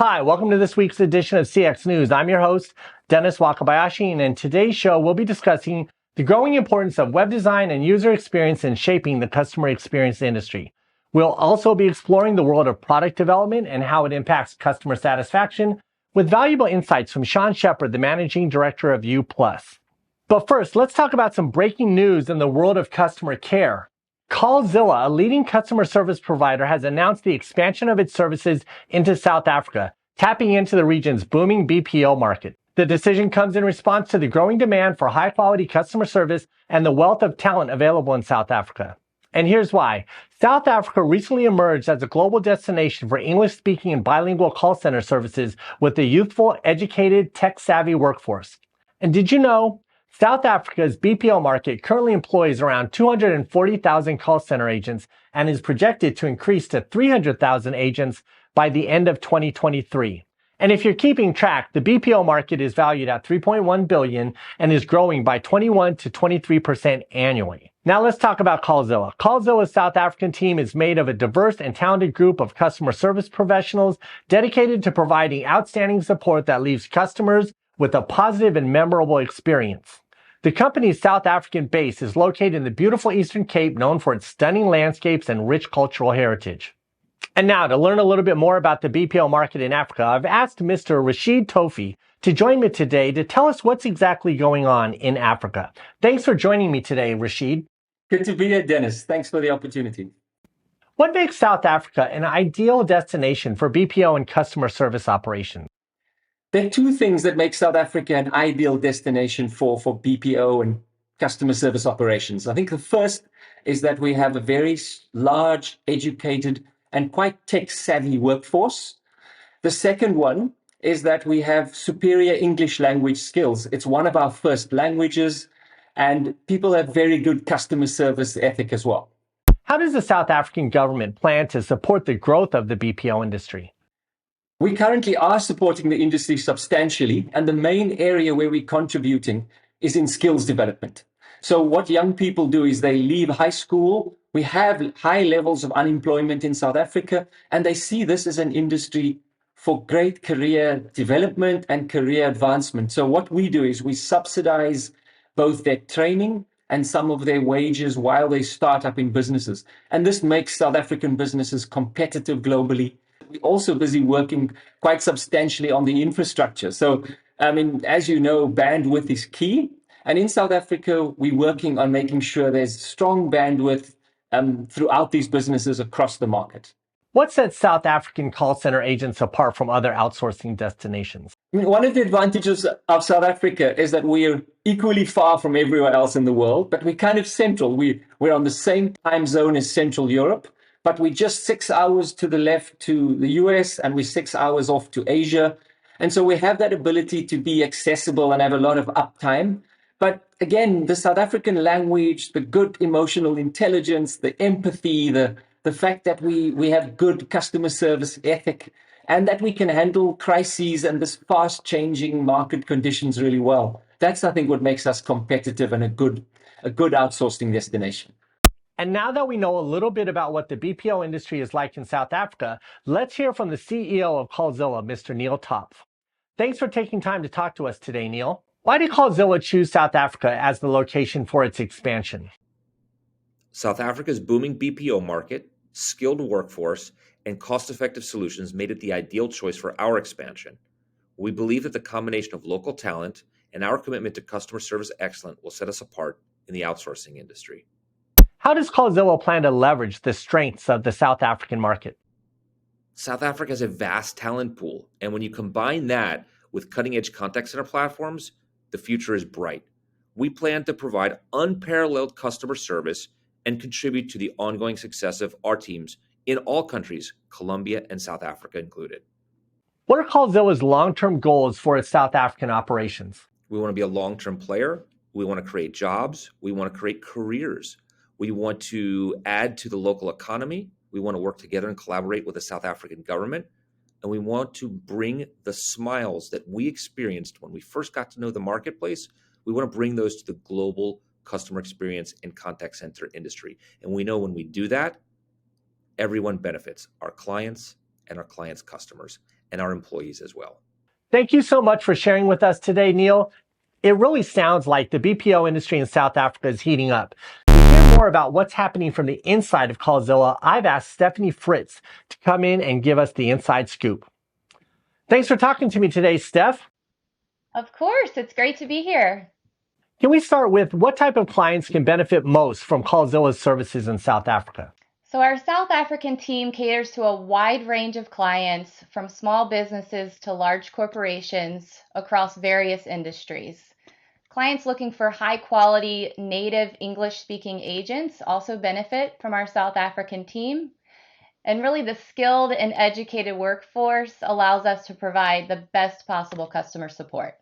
Hi, welcome to this week's edition of CX News. I'm your host, Dennis Wakabayashi, and in today's show, we'll be discussing the growing importance of web design and user experience in shaping the customer experience industry. We'll also be exploring the world of product development and how it impacts customer satisfaction with valuable insights from Sean Shepard, the Managing Director of U+. But first, let's talk about some breaking news in the world of customer care. Callzilla, a leading customer service provider, has announced the expansion of its services into South Africa, tapping into the region's booming BPO market. The decision comes in response to the growing demand for high-quality customer service and the wealth of talent available in South Africa. And here's why. South Africa recently emerged as a global destination for English-speaking and bilingual call center services with a youthful, educated, tech-savvy workforce. And did you know South Africa's BPO market currently employs around 240,000 call center agents and is projected to increase to 300,000 agents by the end of 2023. And if you're keeping track, the BPO market is valued at $3.1 billion and is growing by 21 to 23% annually. Now let's talk about Callzilla. Callzilla's South African team is made of a diverse and talented group of customer service professionals dedicated to providing outstanding support that leaves customers with a positive and memorable experience. The company's South African base is located in the beautiful Eastern Cape, known for its stunning landscapes and rich cultural heritage. And now, to learn a little bit more about the BPO market in Africa, I've asked Mr. Rashid Toefy to join me today to tell us what's exactly going on in Africa. Thanks for joining me today, Rashid. Good to be here, Dennis. Thanks for the opportunity. What makes South Africa an ideal destination for BPO and customer service operations? There are two things that make South Africa an ideal destination for BPO and customer service operations. I think the first is that we have a very large, educated, and quite tech-savvy workforce. The second one is that we have superior English language skills. It's one of our first languages, and people have very good customer service ethic as well. How does the South African government plan to support the growth of the BPO industry? We currently are supporting the industry substantially, and the main area where we're contributing is in skills development. So what young people do is they leave high school. We have high levels of unemployment in South Africa, and they see this as an industry for great career development and career advancement. So what we do is we subsidize both their training and some of their wages while they start up in businesses. And this makes South African businesses competitive globally. We're also busy working quite substantially on the infrastructure. So, as you know, bandwidth is key. And in South Africa, we're working on making sure there's strong bandwidth throughout these businesses across the market. What sets South African call center agents apart from other outsourcing destinations? One of the advantages of South Africa is that we're equally far from everywhere else in the world, but we're kind of central. We're on the same time zone as Central Europe, but we're just 6 hours to the left to the US, and we're 6 hours off to Asia. And so we have that ability to be accessible and have a lot of uptime. But again, the South African language, the good emotional intelligence, the empathy, the fact that we have good customer service ethic, and that we can handle crises and this fast changing market conditions really well. That's, I think, what makes us competitive and a good outsourcing destination. And now that we know a little bit about what the BPO industry is like in South Africa, let's hear from the CEO of Callzilla, Mr. Neal Topf. Thanks for taking time to talk to us today, Neal. Why did Callzilla choose South Africa as the location for its expansion? South Africa's booming BPO market, skilled workforce, and cost-effective solutions made it the ideal choice for our expansion. We believe that the combination of local talent and our commitment to customer service excellence will set us apart in the outsourcing industry. How does Callzilla plan to leverage the strengths of the South African market? South Africa has a vast talent pool, and when you combine that with cutting-edge contact center platforms, the future is bright. We plan to provide unparalleled customer service and contribute to the ongoing success of our teams in all countries, Colombia and South Africa included. What are Callzilla's long-term goals for its South African operations? We want to be a long-term player. We want to create jobs. We want to create careers. We want to add to the local economy. We want to work together and collaborate with the South African government. And we want to bring the smiles that we experienced when we first got to know the marketplace. We want to bring those to the global customer experience and contact center industry. And we know when we do that, everyone benefits, our clients and our clients' customers. and our employees as well. Thank you so much for sharing with us today, Neal. It really sounds like the BPO industry in South Africa is heating up. To hear more about what's happening from the inside of Callzilla, I've asked Stephanie Fritz to come in and give us the inside scoop. Thanks for talking to me today, Steph. Of course, it's great to be here. Can we start with what type of clients can benefit most from Callzilla's services in South Africa? So, our South African team caters to a wide range of clients, from small businesses to large corporations across various industries. Clients looking for high quality native English speaking agents also benefit from our South African team. And really, the skilled and educated workforce allows us to provide the best possible customer support.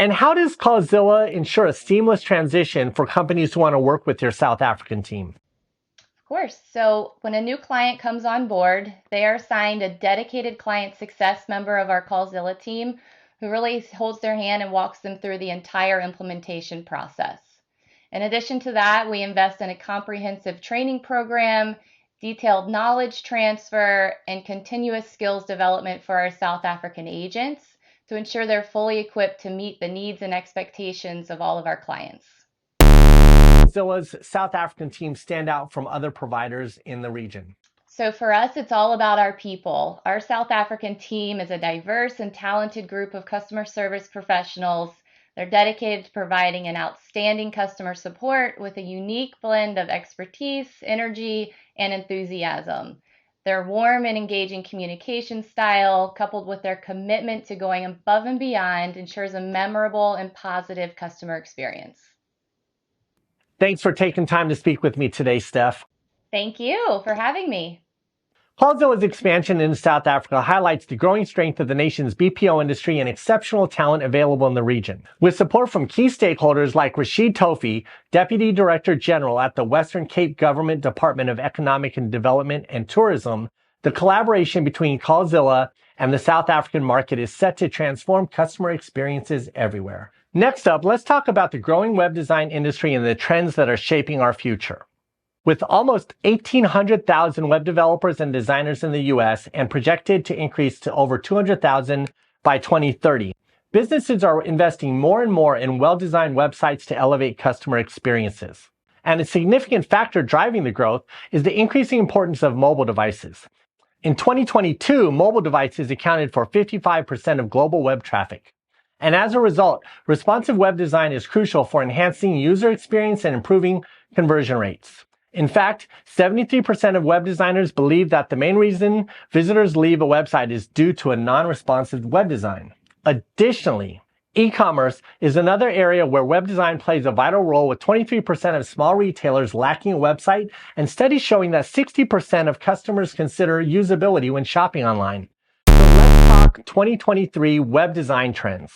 And how does Callzilla ensure a seamless transition for companies who want to work with your South African team? Of course. So when a new client comes on board, they are assigned a dedicated client success member of our Callzilla team who really holds their hand and walks them through the entire implementation process. In addition to that, we invest in a comprehensive training program, detailed knowledge transfer, and continuous skills development for our South African agents to ensure they're fully equipped to meet the needs and expectations of all of our clients. Zilla's South African team stand out from other providers in the region? So for us, it's all about our people. Our South African team is a diverse and talented group of customer service professionals. They're dedicated to providing an outstanding customer support with a unique blend of expertise, energy, and enthusiasm. Their warm and engaging communication style, coupled with their commitment to going above and beyond, ensures a memorable and positive customer experience. Thanks for taking time to speak with me today, Steph. Thank you for having me. Callzilla's expansion into South Africa highlights the growing strength of the nation's BPO industry and exceptional talent available in the region. With support from key stakeholders like Rashid Toefy, Deputy Director General at the Western Cape Government Department of Economic and Development and Tourism, the collaboration between Callzilla and the South African market is set to transform customer experiences everywhere. Next up, let's talk about the growing web design industry and the trends that are shaping our future. With almost 1,800,000 web developers and designers in the US and projected to increase to over 200,000 by 2030, businesses are investing more and more in well-designed websites to elevate customer experiences. And a significant factor driving the growth is the increasing importance of mobile devices. In 2022, mobile devices accounted for 55% of global web traffic. And as a result, responsive web design is crucial for enhancing user experience and improving conversion rates. In fact, 73% of web designers believe that the main reason visitors leave a website is due to a non-responsive web design. Additionally, e-commerce is another area where web design plays a vital role, with 23% of small retailers lacking a website and studies showing that 60% of customers consider usability when shopping online. So let's talk 2023 web design trends.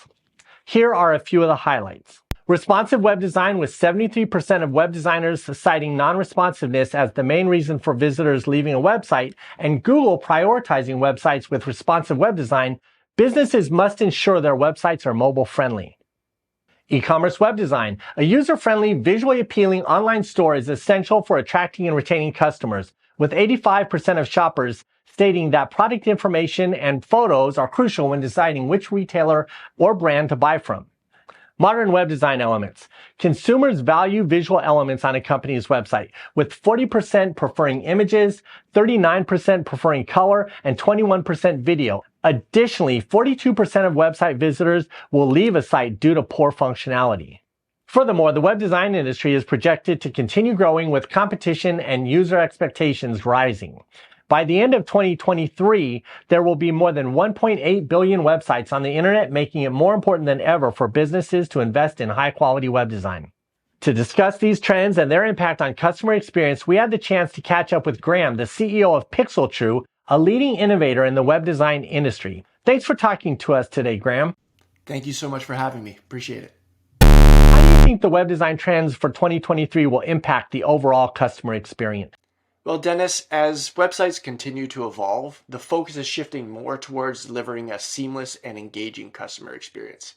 Here are a few of the highlights. Responsive web design, with 73% of web designers citing non-responsiveness as the main reason for visitors leaving a website, and Google prioritizing websites with responsive web design, businesses must ensure their websites are mobile friendly. E-commerce web design. A user-friendly, visually appealing online store is essential for attracting and retaining customers, with 85% of shoppers stating that product information and photos are crucial when deciding which retailer or brand to buy from. Modern web design elements. Consumers value visual elements on a company's website, with 40% preferring images, 39% preferring color, and 21% video. Additionally, 42% of website visitors will leave a site due to poor functionality. Furthermore, the web design industry is projected to continue growing, with competition and user expectations rising. By the end of 2023, there will be more than 1.8 billion websites on the internet, making it more important than ever for businesses to invest in high-quality web design. To discuss these trends and their impact on customer experience, we had the chance to catch up with Graham, the CEO of Pixel, a leading innovator in the web design industry. Thanks for talking to us today, Graham. Thank you so much for having me. Appreciate it. How do you think the web design trends for 2023 will impact the overall customer experience? Well, Dennis, as websites continue to evolve, the focus is shifting more towards delivering a seamless and engaging customer experience.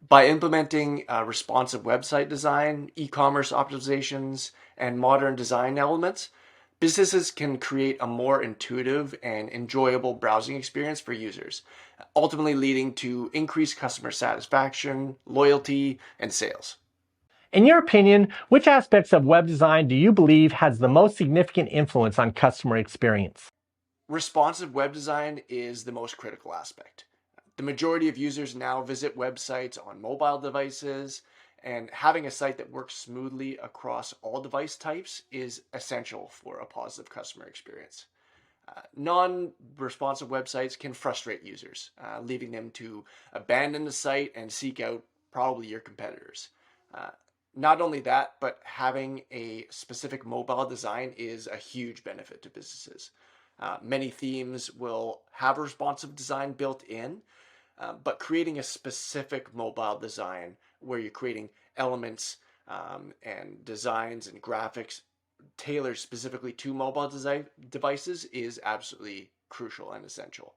By implementing responsive website design, e-commerce optimizations, and modern design elements, Businesses can create a more intuitive and enjoyable browsing experience for users, ultimately leading to increased customer satisfaction, loyalty, and sales. In your opinion, which aspects of web design do you believe has the most significant influence on customer experience? Responsive web design is the most critical aspect. The majority of users now visit websites on mobile devices, and having a site that works smoothly across all device types is essential for a positive customer experience. Non-responsive websites can frustrate users, leaving them to abandon the site and seek out probably your competitors. Uh, Not only that, but having a specific mobile design is a huge benefit to businesses. Many themes will have a responsive design built in, but creating a specific mobile design where you're creating elements and designs and graphics tailored specifically to mobile devices is absolutely crucial and essential.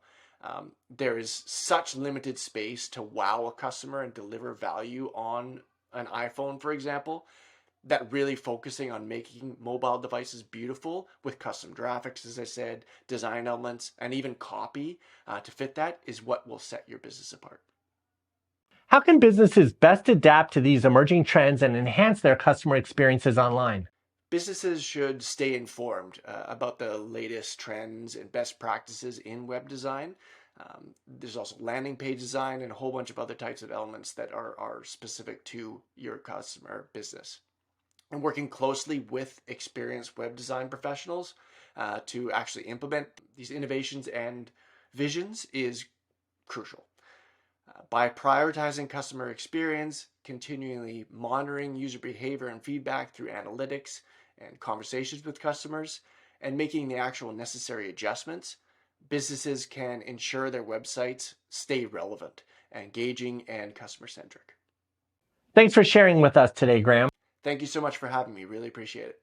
There is such limited space to wow a customer and deliver value on an iPhone, for example, that really focusing on making mobile devices beautiful with custom graphics, as I said, design elements, and even copy to fit that is what will set your business apart. How can businesses best adapt to these emerging trends and enhance their customer experiences online? Businesses should stay informed about the latest trends and best practices in web design. There's also landing page design and a whole bunch of other types of elements that are specific to your customer business. And working closely with experienced web design professionals to actually implement these innovations and visions is crucial. By prioritizing customer experience, continually monitoring user behavior and feedback through analytics and conversations with customers, and making the actual necessary adjustments, businesses can ensure their websites stay relevant, engaging, and customer-centric. Thanks for sharing with us today, Graham. Thank you so much for having me. Really appreciate it.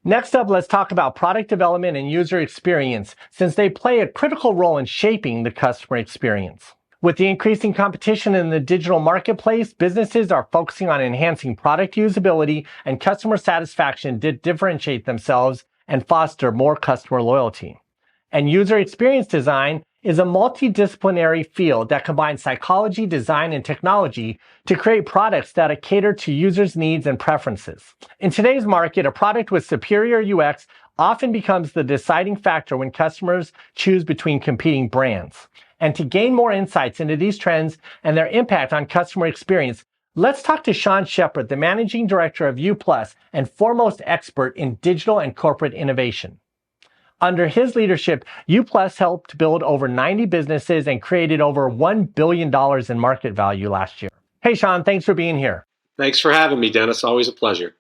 Next up, let's talk about product development and user experience, since they play a critical role in shaping the customer experience. With the increasing competition in the digital marketplace, businesses are focusing on enhancing product usability and customer satisfaction to differentiate themselves and foster more customer loyalty. And user experience design is a multidisciplinary field that combines psychology, design, and technology to create products that cater to users' needs and preferences. In today's market, a product with superior UX often becomes the deciding factor when customers choose between competing brands. And to gain more insights into these trends and their impact on customer experience, let's talk to Sean Shepard, the Managing Director of U+ and foremost expert in digital and corporate innovation. Under his leadership, U+ helped build over 90 businesses and created over $1 billion in market value last year. Hey, Sean, thanks for being here. Thanks for having me, Dennis. Always a pleasure.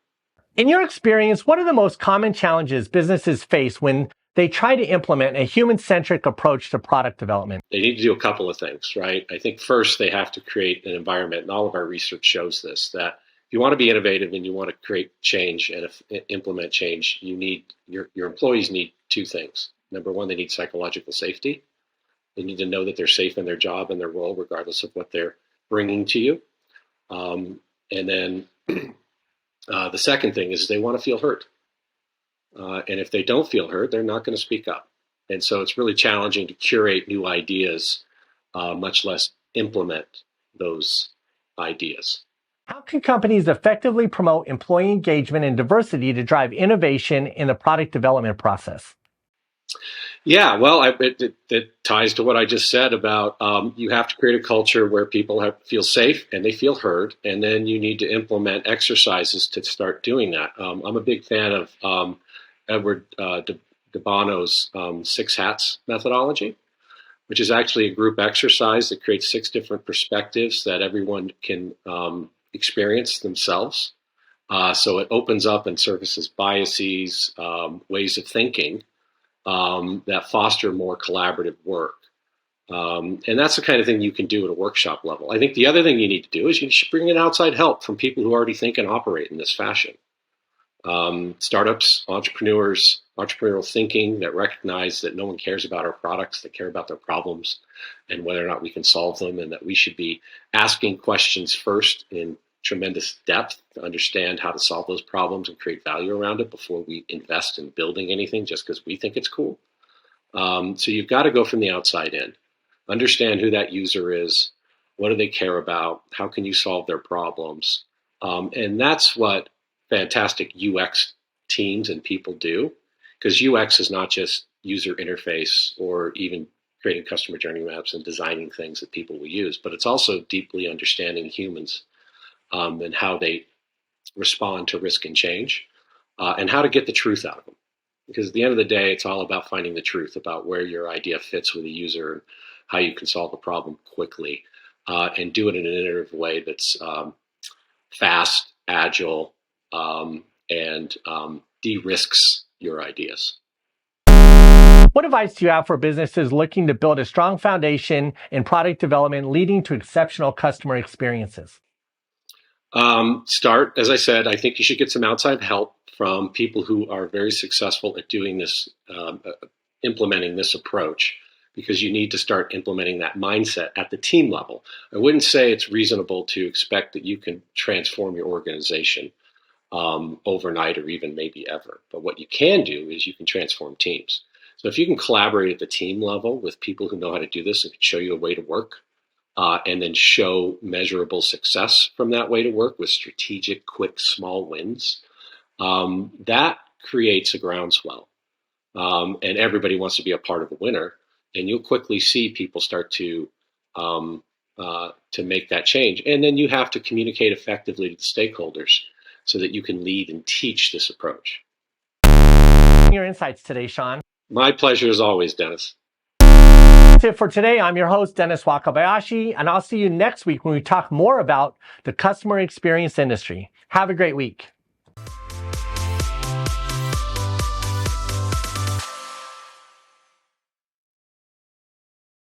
In your experience, what are the most common challenges businesses face when they try to implement a human-centric approach to product development? They need to do a couple of things, right? I think first they have to create an environment, and all of our research shows this, that if you want to be innovative and you want to create change and implement change, you need your employees need two things. Number one, they need psychological safety. They need to know that they're safe in their job and their role, regardless of what they're bringing to you. And then the second thing is they want to feel heard. And if they don't feel heard, they're not going to speak up. And so it's really challenging to curate new ideas, much less implement those ideas. How can companies effectively promote employee engagement and diversity to drive innovation in the product development process? Yeah, well, it ties to what I just said about you have to create a culture where people feel safe and they feel heard, and then you need to implement exercises to start doing that. I'm a big fan of Edward de Bono's 6 Hats methodology, which is actually a group exercise that creates 6 different perspectives that everyone can experience themselves. So it opens up and surfaces biases, ways of thinking that foster more collaborative work. And that's the kind of thing you can do at a workshop level. I think the other thing you need to do is you should bring in outside help from people who already think and operate in this fashion. Startups, entrepreneurs, entrepreneurial thinking that recognize that no one cares about our products, they care about their problems and whether or not we can solve them, and that we should be asking questions first in tremendous depth to understand how to solve those problems and create value around it before we invest in building anything just because we think it's cool. So you've got to go from the outside in, understand who that user is, what do they care about, how can you solve their problems, and that's what fantastic UX teams and people do, because UX is not just user interface or even creating customer journey maps and designing things that people will use, but it's also deeply understanding humans and how they respond to risk and change, and how to get the truth out of them. Because at the end of the day, it's all about finding the truth about where your idea fits with a user and how you can solve a problem quickly, and do it in an iterative way that's fast, agile, and de-risks your ideas. What advice do you have for businesses looking to build a strong foundation in product development leading to exceptional customer experiences? Start, as I said, I think you should get some outside help from people who are very successful at doing this, implementing this approach, because you need to start implementing that mindset at the team level. I wouldn't say it's reasonable to expect that you can transform your organization overnight or even maybe ever. But what you can do is you can transform teams. So if you can collaborate at the team level with people who know how to do this and can show you a way to work, and then show measurable success from that way to work with strategic, quick, small wins, that creates a groundswell. And everybody wants to be a part of the winner. And you'll quickly see people start to make that change. And then you have to communicate effectively to the stakeholders so that you can lead and teach this approach. Your insights today, Sean. My pleasure as always, Dennis. That's it for today. I'm your host, Dennis Wakabayashi, and I'll see you next week when we talk more about the customer experience industry. Have a great week.